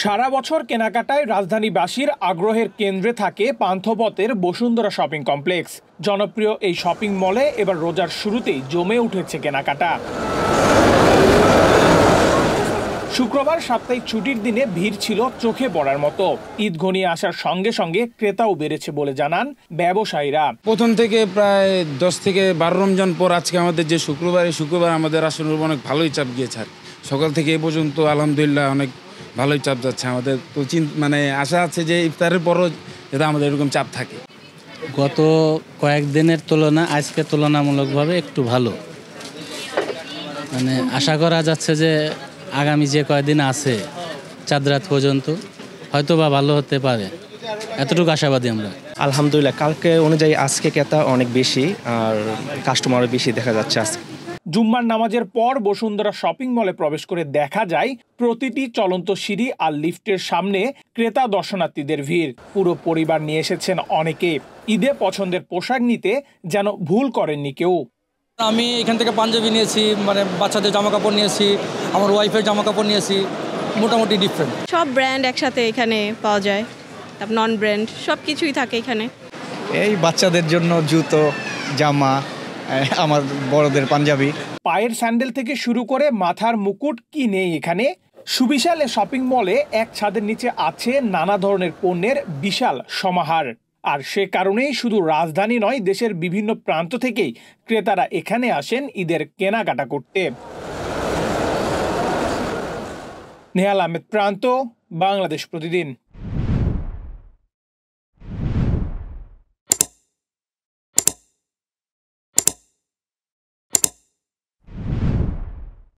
সারা বছর কেনাকাটায় রাজধানীবাসীর আগ্রহের কেন্দ্রে থাকে পান্থপথের বসুন্ধরা শপিং কমপ্লেক্স। জনপ্রিয় এই শপিং মলে এবার রোজার শুরুতেই জমে উঠেছে কেনাকাটা। শুক্রবার সাপ্তাহিক ছুটির দিনে ভিড় ছিল চোখে পড়ার মতো। ঈদ ঘনিয়ে আসার সঙ্গে সঙ্গে ক্রেতাও বেড়েছে বলে জানান ব্যবসায়ীরা। প্রথম থেকে প্রায় 10 থেকে 12 রমজান পর আজকে আমাদের যে শুক্রবার আমাদের আসলে অনেক ভালোই চাপ গিয়েছে। সকাল থেকে এ পর্যন্ত আলহামদুলিল্লাহ অনেক ভালোই চাপ যাচ্ছে আমাদের। তো আশা আছে যে ইফতারের পরও যাতে আমাদের এরকম চাপ থাকে। গত কয়েকদিনের তুলনা আজকে তুলনামূলকভাবে একটু ভালো, আশা করা যাচ্ছে যে আগামী যে কয়েকদিন আছে চাঁদ রাত পর্যন্ত হয়তো বা ভালো হতে পারে, এতটুকু আশাবাদী আমরা। আলহামদুলিল্লাহ কালকে অনুযায়ী আজকে ক্রেতা অনেক বেশি আর কাস্টমারও বেশি দেখা যাচ্ছে আজকে। জুম্মার নামাজের পর বসুন্ধরা শপিং মলে প্রবেশ করে দেখা যায় প্রতিটি চলন্ত সিঁড়ি আর লিফটের সামনে ক্রেতা দর্শনার্থীদের ভিড়। পুরো পরিবার নিয়ে এসেছেন অনেকে। ঈদে পছন্দের পোশাক নিতে যেন ভুল করেননি কেউ। আমি এখান থেকে পাঞ্জাবি নিয়েছি, বাচ্চাদের জামা কাপড় নিয়েছি, আমার ওয়াইফের জামা কাপড় নিয়েছি, মোটামুটি ডিফারেন্ট সব ব্র্যান্ড একসাথে এখানে পাওয়া যায়, নন ব্র্যান্ড সব কিছুই থাকে এখানে। এই বাচ্চাদের জন্য জুতো, জামা, আমার বড়দের পাঞ্জাবি, পায়ের স্যান্ডেল থেকে শুরু করে মাথার মুকুট কি নেই এখানে। সুবিশাল শপিং মলে এক ছাদের নিচে আছে নানা ধরনের পণ্যের বিশাল সমাহার। আর সে কারণেই শুধু রাজধানী নয়, দেশের বিভিন্ন প্রান্ত থেকেই ক্রেতারা এখানে আসেন ঈদের কেনাকাটা করতে। নেহাল আহমেদ প্রান্ত, বাংলাদেশ প্রতিদিন।